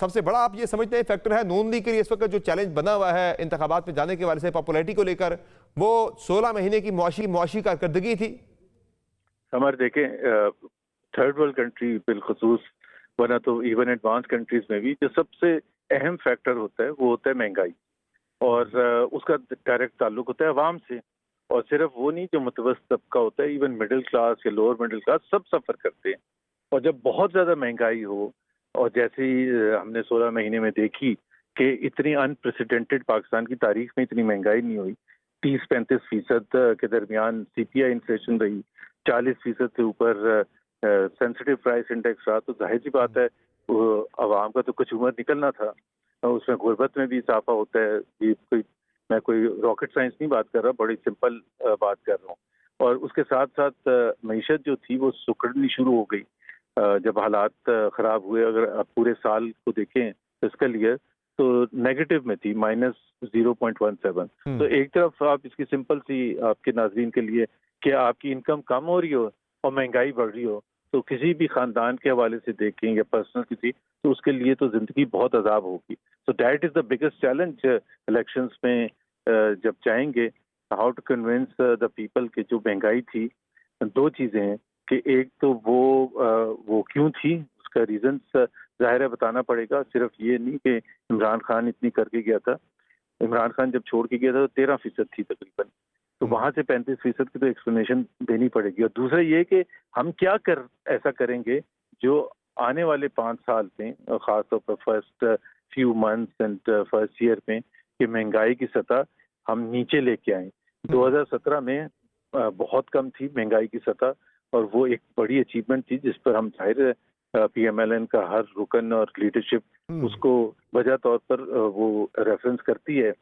सबसे बड़ा आप ये समझते हैं फैक्टर है नून लीग के लिए इस वक्त जो चैलेंज बना हुआ है इंतखाबात में जाने के वाले से पॉपुलैरिटी को लेकर, वो 16 महीने की मुआशी कारकर्दगी थी? हमारे देखें थर्ड वर्ल्ड कंट्री बिलखसूस, वरना तो इवन एडवांस कंट्रीज में भी जो सबसे अहम फैक्टर होता है वो होता है महंगाई। और उसका डायरेक्ट ताल्लुक होता है अवाम से। और सिर्फ वो नहीं, जो मुतवस्तित तबका होता है, इवन मिडिल क्लास या लोअर मिडिल क्लास सब सफ़र करते हैं। और जब बहुत ज़्यादा महंगाई हो, और जैसे ही हमने 16 महीने में देखी कि इतनी अनप्रेसिडेंटेड पाकिस्तान की तारीख में इतनी महंगाई नहीं हुई। 30-35% के दरमियान CPI इन्फ्लेशन रही, 40% से ऊपर सेंसिटिव प्राइस इंडेक्स रहा। तो जाहिर सी बात है अवाम का तो कुछ उम्र निकलना था। उसमें गुर्बत में भी इजाफा होता है। ये मैं कोई रॉकेट साइंस नहीं बात कर रहा, बड़ी सिंपल बात कर रहा हूँ। और उसके साथ साथ मईशत जो थी वो सुकड़नी शुरू हो गई जब हालात खराब हुए। अगर आप पूरे साल को देखें फिस्कल ईयर, तो नेगेटिव में थी, -0.17। तो एक तरफ आप इसकी सिंपल सी आपके नाजरीन के लिए कि आपकी इनकम कम हो रही हो और महंगाई बढ़ रही हो, तो किसी भी खानदान के हवाले से देखें या पर्सनल किसी, तो उसके लिए तो जिंदगी बहुत अजाब होगी। So that is the biggest challenge elections में जब जाएंगे, how to convince the people कि जो महंगाई थी, दो चीजें हैं कि एक तो वो क्यों थी, उसका रीजंस जाहिर है बताना पड़ेगा। सिर्फ ये नहीं कि इमरान खान इतनी करके गया था। इमरान खान जब छोड़ के गया था तो 13% थी तकरीबन, तो वहां से 35% की तो एक्सप्लेनेशन देनी पड़ेगी। और दूसरा ये कि हम क्या ऐसा करेंगे जो आने वाले 5 साल में, खासतौर पर first few months and first year में, कि महंगाई की सतह हम नीचे लेके आए। 2017 में बहुत कम थी महंगाई की सतह, और वो एक बड़ी अचीवमेंट थी जिस पर हम जाहिर PMLN का हर रुकन और लीडरशिप उसको वजह तौर पर वो रेफरेंस करती है।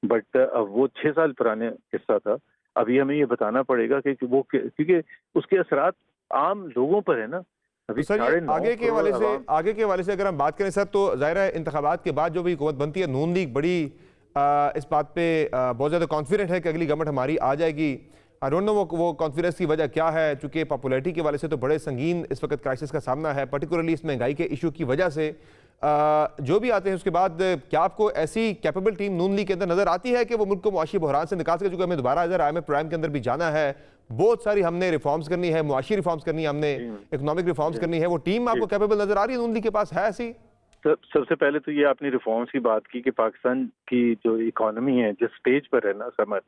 बट अब वो 6 साल पुराने किस्सा था। अभी हमें ये बताना पड़ेगा कि वो, क्योंकि उसके असरात आम लोगों पर है ना। तो अभी सर ये 9.5 आगे के वाले से अगर हम बात करें सर, तो जाहिर है इंतखाबात के बाद जो भी हुकूमत बनती है, नून लीग बड़ी इस बात पे बहुत ज़्यादा कॉन्फिडेंट है कि अगली गवर्नमेंट हमारी आ जाएगी। आई डोंट नो वो कॉन्फिडेंस की वजह क्या है, चूंकि पॉपुलैरिटी के वाले से तो बड़े संगीन इस वक्त क्राइसिस का सामना है, पर्टिकुलरली इस महंगाई के इशू की वजह से। जो भी आते हैं उसके बाद क्या आपको ऐसी कैपेबल टीम नून लीग के अंदर नजर आती है कि वो मुल्क को मुआशी बहरान से निकाल सके? चूंकि हमें दोबारा इधर IMF प्राइम के अंदर भी जाना है, बहुत सारी हमने रिफॉर्म्स करनी है, मुआशी रिफॉर्म्स करनी है, हमने इकोनॉमिक रिफॉर्म्स करनी है। वो टीम आपको कैपेबल नजर आ रही है नून लीग के पास, है ऐसी? सबसे पहले तो ये आपने रिफॉर्म्स की बात की कि पाकिस्तान की जो इकोनॉमी है जिस स्टेज पर है ना समर,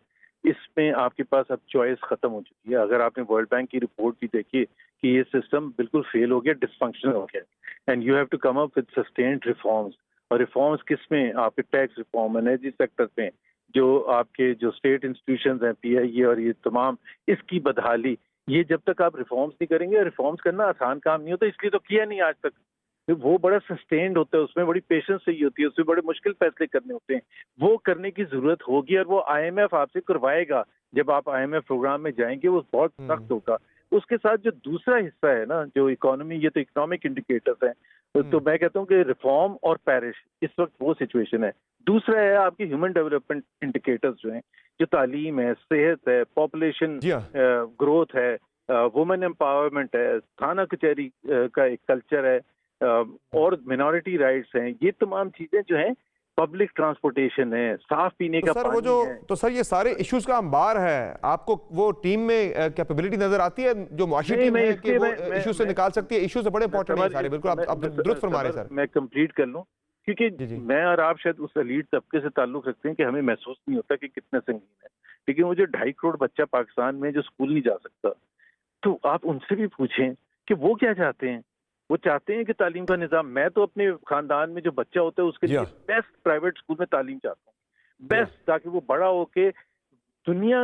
इसमें आपके पास अब चॉइस खत्म हो चुकी है। अगर आपने वर्ल्ड बैंक की रिपोर्ट भी देखी कि ये सिस्टम बिल्कुल फेल हो गया, डिसफंक्शनल हो गया, and you have to come up with sustained reforms. और रिफॉर्म्स किस में? आपके टैक्स रिफॉर्म, एनर्जी सेक्टर में, जो आपके जो स्टेट इंस्टीट्यूशंस हैं, PIA और ये तमाम, इसकी बदहाली। ये जब तक आप रिफॉर्म्स नहीं करेंगे, रिफॉर्म्स करना आसान काम नहीं होता, इसलिए तो किया नहीं आज तक। वो बड़ा सस्टेन्ड होता है, उसमें बड़ी पेशेंस चाहिए होती है, उसमें बड़े मुश्किल फैसले करने होते हैं। वो करने की जरूरत होगी, और वो IMF आपसे करवाएगा। जब आप IMF प्रोग्राम में जाएंगे वो बहुत सख्त होगा। उसके साथ जो दूसरा हिस्सा है ना, जो इकोनॉमी, ये तो इकोनॉमिक इंडिकेटर्स हैं, तो मैं कहता हूँ कि रिफॉर्म और पैरिश इस वक्त वो सिचुएशन है। दूसरा है आपकी ह्यूमन डेवलपमेंट इंडिकेटर्स जो हैं, जो तालीम है, सेहत है, पॉपुलेशन ग्रोथ है, वुमेन एम्पावरमेंट है, थाना कचहरी का एक कल्चर है, और मिनॉरिटी राइट्स हैं। ये तमाम चीजें जो हैं, पब्लिक ट्रांसपोर्टेशन है, साफ पीने का पानी है। तो सर ये सारे इश्यूज का अंबार है, आपको वो टीम में कैपेबिलिटी नजर आती है जो मुआशी टीम है कि वो इश्यू से निकाल सकती है? इश्यूज बड़े इंपॉर्टेंट है सारे, बिल्कुल आप दुरुस्त फरमा रहे हैं सर। मैं कंप्लीट कर लूं, क्योंकि मैं और आप शायद उस एलीट तबके से ताल्लुक रखते हैं कि हमें महसूस नहीं होता कि कितना संगीन है। लेकिन वो जो 2.5 करोड़ बच्चा पाकिस्तान में जो स्कूल नहीं जा सकता, तो आप उनसे भी पूछें कि वो क्या चाहते हैं। वो चाहते हैं कि तालीम का निज़ाम, मैं तो अपने खानदान में जो बच्चा होता है उसके लिए बेस्ट प्राइवेट स्कूल में तालीम चाहता हूँ, बेस्ट, ताकि वो बड़ा होके दुनिया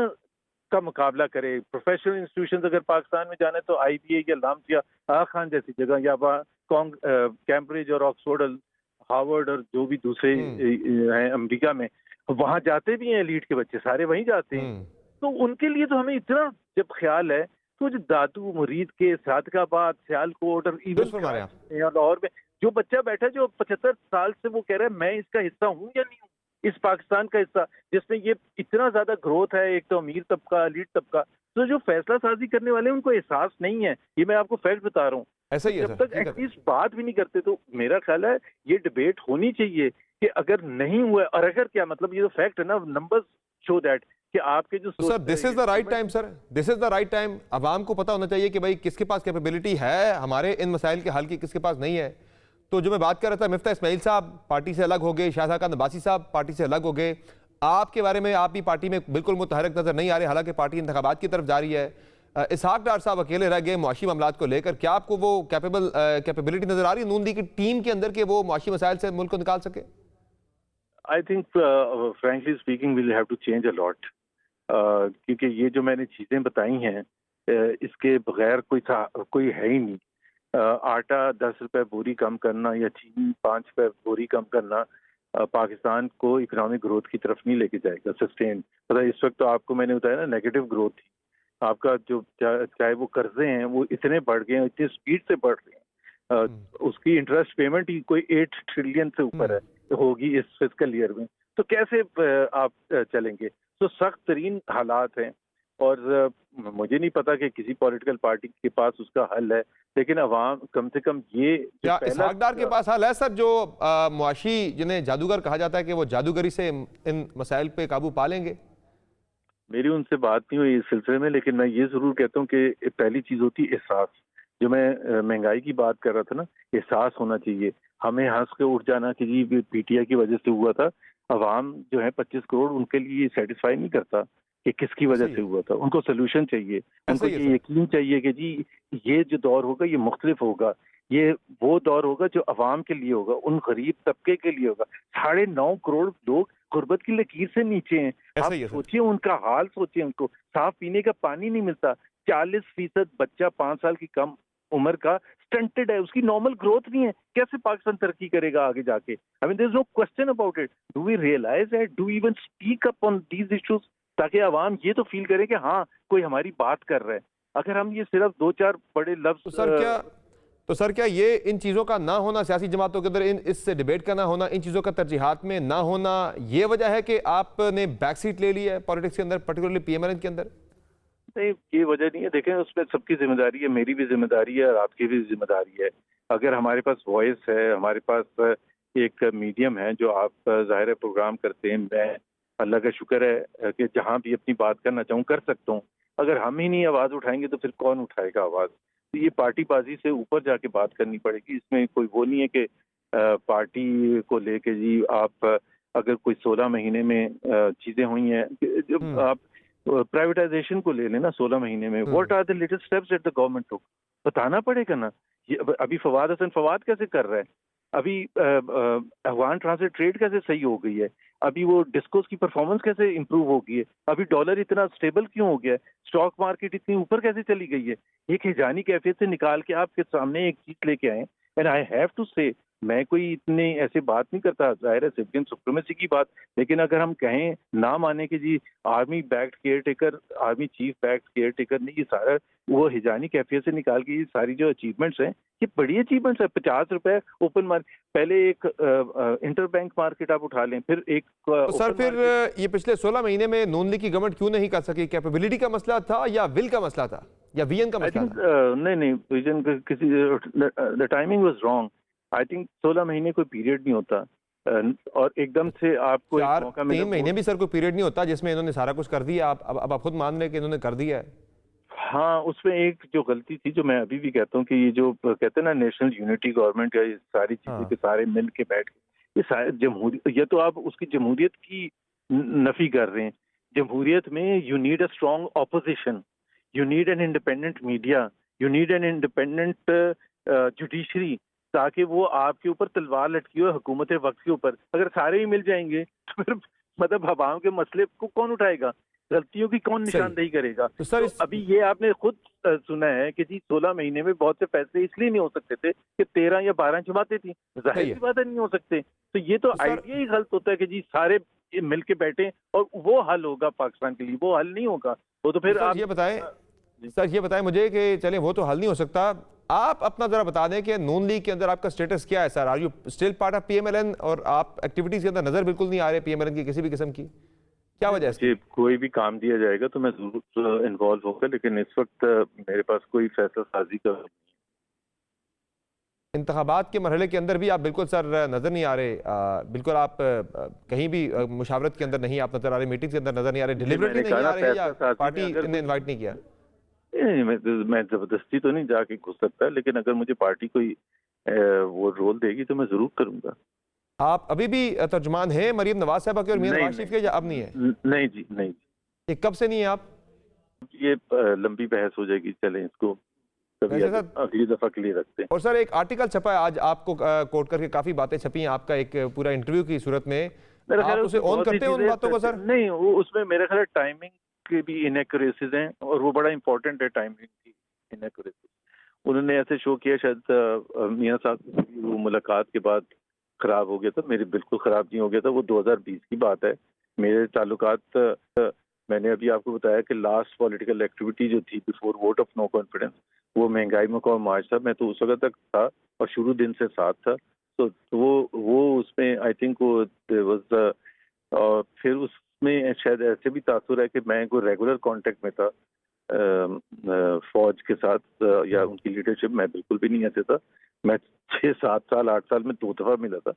का मुकाबला करे। प्रोफेशनल इंस्टीट्यूशन अगर पाकिस्तान में जाना है तो IBA या लामचिया, आगा खान जैसी जगह, या कैम्ब्रिज और ऑक्सफोर्ड, हार्वर्ड और जो भी दूसरे हैं अमेरिका में, वहां जाते भी हैं एलीट के बच्चे, सारे वहीं जाते हैं। तो उनके लिए तो हमें इतना जब ख्याल है, तो जो दादू मुरीद के सादकाबाद, सियालकोट और इवन लाहौर में जो बच्चा बैठा, जो 75 साल से वो कह रहा है मैं इसका हिस्सा हूँ या नहीं हूँ, इस पाकिस्तान का हिस्सा जिसमें ये इतना ज्यादा ग्रोथ है, एक तो अमीर तबका, एलीट तबका, तो जो फैसला साजी करने वाले हैं उनको एहसास नहीं है। ये मैं आपको फैक्ट बता रहा हूँ। ऐसा ही है जब सर, तक एटलीस्ट बात भी नहीं करते, तो मेरा ख्याल है ये डिबेट होनी चाहिए कि अगर नहीं हुआ और अगर क्या मतलब, ये तो फैक्ट है ना, नंबर्स शो दैट कि आपके जो तो sir this is the right time, sir this is the right time. अवाम को पता होना चाहिए कि भाई किसके पास कैपेबिलिटी है हमारे इन मसाइल के हल की, किसके पास नहीं है। तो जो मैं बात कर रहा था, मिफ्ता इस्माइल साहब पार्टी से अलग हो गए, शाहज़ाद अब्बासी साहब पार्टी से अलग हो गए, आपके बारे में आप भी पार्टी में बिल्कुल मुतहरक नजर नहीं आ रहे, हालांकि पार्टी इंतखाबात की तरफ जा रही है। इसहाक डार साहब अकेले रह गए मुआशी मामलात को लेकर, क्या आपको वो कैपेबिलिटी नजर आ रही है नून लीग की टीम के अंदर के वो मुआशी मसाइल से मुल्क को निकाल सके? I think frankly speaking will have to change a lot, क्योंकि ये जो मैंने चीजें बताई हैं, इसके बगैर कोई है ही नहीं। आटा 10 रुपए बोरी कम करना या चीनी 5 रुपए बोरी कम करना पाकिस्तान को इकोनॉमिक ग्रोथ की तरफ नहीं लेके जाएगा सस्टेन। मतलब इस वक्त तो आपको मैंने बताया ना, नेगेटिव ग्रोथ थी आपका, जो चाहे वो कर्जे हैं वो इतने बढ़ गए हैं, इतनी स्पीड से बढ़ रहे हैं, उसकी इंटरेस्ट पेमेंट ही कोई 8 ट्रिलियन से ऊपर है होगी इस फिस्कल ईयर में। तो कैसे आप चलेंगे? तो सख्त तरीन हालात हैं, और मुझे नहीं पता कि किसी पॉलिटिकल पार्टी के पास उसका हल है, लेकिन अवाम कम से कम ये जो क्या पहला इसहाक डार के पास हल है सर, जो मुआशी जिन्हें जादूगर कहा जाता है कि वो जादूगरी से इन मसाइल पे काबू पा लेंगे? मेरी उनसे बात नहीं हुई इस सिलसिले में, लेकिन मैं ये जरूर कहता हूँ कि पहली चीज होती है एहसास। जो मैं महंगाई की बात कर रहा था ना, एहसास होना चाहिए। हमें हंस के उठ जाना कि जी पीटीआई की वजह से हुआ था, अवाम जो है 25 करोड़ उनके लिए सेटिस्फाई नहीं करता कि किसकी वजह सही से है, हुआ था। उनको सोल्यूशन चाहिए, ऐसा उनको ही है ये सर। यकीन चाहिए कि जी ये जो दौर होगा ये मुख्तलिफ होगा, ये वो दौर होगा जो अवाम के लिए होगा, उन गरीब तबके के लिए होगा। 9.5 करोड़ लोग गुर्बत की लकीर से नीचे हैं। ऐसा आप ही है सर। सोचिए उनका हाल, सोचिए उनको साफ पीने का पानी नहीं मिलता। 40% बच्चा 5 साल की कम उम्र का स्टंटेड है, उसकी नॉर्मल ग्रोथ नहीं है। कैसे पाकिस्तान तरक्की करेगा आगे जाके? I mean there is no question about it. Do we realise it? Do even speak up on these issues, ताकि आवाम ये तो फील करे कि हाँ कोई हमारी बात कर रहा है। अगर हम ये सिर्फ 2-4 बड़े तो लफ्ज सर क्या ये इन चीज़ों का ना होना, सियासी जमातों के अंदर इन इससे डिबेट का ना होना, इन चीज़ों का तरजीहात में ना होना, ये वजह है कि आपने बैक सीट ले ली है पॉलिटिक्स के अंदर, पर्टिकुलरली पीएमएलएन के अंदर? नहीं, ये वजह नहीं है। देखें, उसमें सबकी जिम्मेदारी है, मेरी भी जिम्मेदारी है और आपकी भी जिम्मेदारी है। अगर हमारे पास वॉइस है, हमारे पास एक मीडियम है, जो आप ज़ाहिर है प्रोग्राम करते हैं, मैं अल्लाह का शुक्र है कि जहाँ भी अपनी बात करना चाहूँ कर सकता हूँ। अगर हम ही नहीं आवाज़ उठाएंगे तो फिर कौन उठाएगा आवाज़? तो ये पार्टीबाजी से ऊपर जाके बात करनी पड़ेगी। इसमें कोई वो नहीं है कि पार्टी को लेके जी आप अगर कोई 16 महीने में चीज़ें हुई हैं, जब आप प्राइवेटाइजेशन को ले लेना 16 महीने में, what are the latest steps that the government took? बताना पड़ेगा ना। ये अभी फवाद हसन फवाद कैसे कर रहा है? अभी अफगान ट्रांसिट ट्रेड कैसे सही हो गई है? अभी वो डिस्कोस की परफॉर्मेंस कैसे इंप्रूव हो गई है? अभी डॉलर इतना स्टेबल क्यों हो गया है? स्टॉक मार्केट इतनी ऊपर कैसे चली गई है? एक हिजानी कैफियत से निकाल के आपके सामने एक चीज लेके आए, एंड आई हैव टू से, मैं कोई इतने ऐसे बात नहीं करता, जाहिर है सिविलियन सुप्रीमेसी की बात, लेकिन अगर हम कहें ना माने कि जी army backed caretaker, army chief backed caretaker ने ये सारा वो हिजानी कैफियत से निकाल के ये सारी जो अचीवमेंट्स हैं, ये बड़ी अचीवमेंट्स है। 50 रुपए ओपन मार्केट, पहले एक इंटर बैंक मार्केट आप उठा लें, फिर एक तो सर फिर ये पिछले 16 महीने में नून लीग की गवर्नमेंट क्यों नहीं कर सकी? कैपेबिलिटी का मसला था या विल का मसला था या वीएन का आई मसला थिंक था? नहीं विजन किसी the timing was wrong. I think 16 महीने कोई पीरियड नहीं होता, और एकदम से आपको एक चार मौका मिला। 3 महीने भी सर कोई पीरियड नहीं होता जिसमें इन्होंने सारा कुछ कर दिया। अब आप खुद मान रहे हैं कि इन्होंने कर दिया है। हाँ, उसमें एक जो गलती थी, जो मैं अभी भी कहता हूँ कि ये जो कहते हैं ना नेशनल यूनिटी गवर्नमेंट, या ये सारी चीजें के हाँ। सारे मिल के बैठ के, ये सारे जमहूरियत, ये तो आप उसकी जमहूरियत की नफी कर रहे हैं। जमहूरियत में you need a strong opposition, you need an independent media, you need an independent judiciary, ताकि वो आपके ऊपर तलवार लटकी हो हुकूमत वक्त के ऊपर। अगर सारे ही मिल जाएंगे तो फिर मतलब हवाओं के मसले को कौन उठाएगा? गलतियों की कौन सही। निशानदेही करेगा? तो सर तो इस अभी ये आपने खुद सुना है कि जी 16 महीने में बहुत से फैसले इसलिए नहीं हो सकते थे कि 13 या 12 जमातें थी। जाहिर सही सी है। बात है नहीं हो सकते। तो ये तो तो सर आइडिया ही गलत होता है कि जी सारे मिल के बैठे और वो हल होगा पाकिस्तान के लिए। वो हल नहीं होगा, वो तो फिर आप सर ये बताएं मुझे कि चलें वो तो हल नहीं हो सकता, आप अपना जरा बता दें कि नून लीग के अंदर आपका स्टेटस क्या है sir? Are you still part of PMLN? और आप एक्टिविटीज के अंदर नजर बिल्कुल नहीं आ रहे पीएमएलएन की किसी भी किस्म की, क्या वजह है इसकी? मुझे कोई भी काम दिया जाएगा तो मैं जरूर इन्वॉल्व होगा, लेकिन इस वक्त मेरे पास कोई फैसला साजी का इंतखाबात के मरहले के अंदर भी आप बिल्कुल सर नज़र नहीं आ रहे, बिल्कुल आप कहीं भी मुशावरत के अंदर नहीं आप नजर आ रहे, मीटिंग के अंदर नजर नहीं आ रहे, डिलीवरेटली नहीं आ रहे, या पार्टी ने इन्वाइट नहीं किया? मैं जबरदस्ती तो नहीं जाके घुस सकता, लेकिन अगर मुझे पार्टी कोई वो रोल देगी तो मैं जरूर करूंगा। आप अभी भी तर्जुमान हैं मरीम नवाज साहबा के और मियां नवाज शरीफ के, या अब नहीं है? नहीं जी, नहीं जी। ये कब से नहीं है आप? ये लंबी बहस हो जाएगी, चलें इसको कभी अगली दफा के लिए रखते हैं। और सर एक आर्टिकल छपा है आज आपको कोट करके, काफी बातें छपी हैं आपका एक पूरा इंटरव्यू की सूरत में, आप उसे ऑन करते हैं उन बातों को सर? नहीं, वो उसमें मेरे ख्याल टाइमिंग के भी इनएक्यूरेसीज हैं, और वो बड़ा इंपॉर्टेंट है, टाइमिंग की इनएक्यूरेसीज। उन्होंने ऐसे शो किया, शायद मियां साहब की वो मुलाकात के बाद खराब हो गया था। मेरे बिल्कुल खराब नहीं हो गया था, वो 2020 की बात है। मेरे ताल्लुकात, मैंने अभी आपको बताया कि लास्ट पॉलिटिकल एक्टिविटी जो थी before vote of no confidence, वो महंगाई मकाम मार्च था। मैं तो उस वक्त तक था और शुरू दिन से साथ था। तो वो उसमें आई थिंक वो वाज, और फिर उसमें शायद ऐसे भी तासुर है कि मैं कोई रेगुलर कांटेक्ट में था फौज के साथ, या उनकी लीडरशिप में बिल्कुल भी नहीं ऐसे था। मैं 6, 7 साल, 8 साल में 2 दफा मिला था,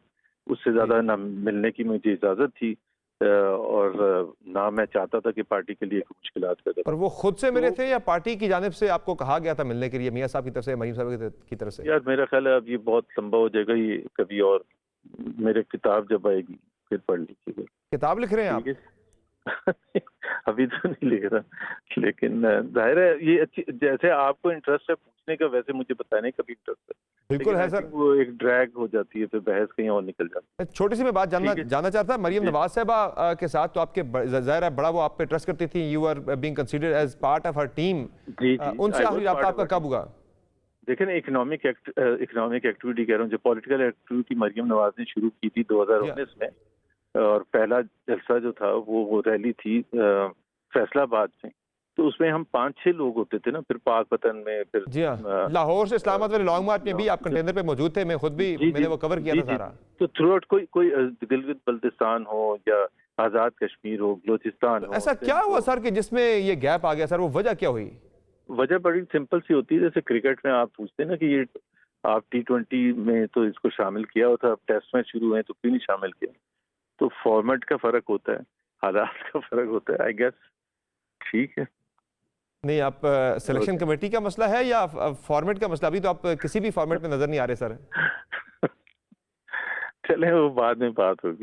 उससे ज्यादा ना मिलने की मुझे इजाजत थी, और ना मैं चाहता था कि पार्टी के लिए मुश्किलात पैदा। पर वो खुद से मिले थे या पार्टी की जानिब से आपको कहा गया था मिलने के लिए, मियां साहब की तरफ से, मरीम साहब की तरफ से? यार मेरा ख्याल है अब ये बहुत लंबा हो जाएगा, ये कभी और मेरे किताब जब आएगी फिर पढ़ लीजिएगा। किताब लिख रहे हैं आप? अभी तो नहीं लिख रहा, लेकिन जाहिर है ये अच्छी, जैसे आपको इंटरेस्ट है पूछने का, वैसे मुझे बताने का भी इंटरेस्ट है। बिल्कुल है सर। वो एक ड्रैग हो जाती है, फिर बहस कहीं और निकल जाती है। छोटी सी मैं बात जानना चाहता, मरीम नवाज साहबा के साथ तो आपके जाहिर है बड़ा वो आप पे ट्रस्ट करती थी, you are being considered as part of her team. उनसे आखिरी रब्ता आपका कब हुआ? देखिए, इकोनॉमिक एक्टिविटी कह रहा हूँ, जो पॉलिटिकल एक्टिविटी मरीम नवाज ने शुरू की थी 2019 में, और पहला जलसा जो था वो रैली थी फैसलाबाद में। तो उसमें हम 5-6 लोग होते थे ना, फिर पाकपतन में, फिर जी हाँ, लाहौर से इस्लामाबाद वाले लॉन्ग मार्च में भी आप कंटेनर पे मौजूद थे, मैं खुद भी मैंने वो कवर किया था सारा। तो थ्रू आउट कोई गिलगित बल्तिस्तान हो या आजाद कश्मीर हो, बलोचिस्तान हो, ऐसा क्या हुआ सर कि जिसमें ये गैप आ गया सर? वो वजह क्या हुई? वजह बड़ी सिंपल सी होती है, जैसे क्रिकेट में आप पूछते हैं ना कि ये आप T20 में तो इसको शामिल किया होता, अब टेस्ट मैच शुरू हुए तो क्यों नहीं शामिल किया? तो फॉर्मेट का फर्क होता है, हालात का फर्क होता है, आई गेस। ठीक है, नहीं आप सिलेक्शन कमेटी का मसला है या फॉर्मेट का मसला? अभी तो आप किसी भी फॉर्मेट में नजर नहीं आ रहे सर। चले वो बाद में बात होगी।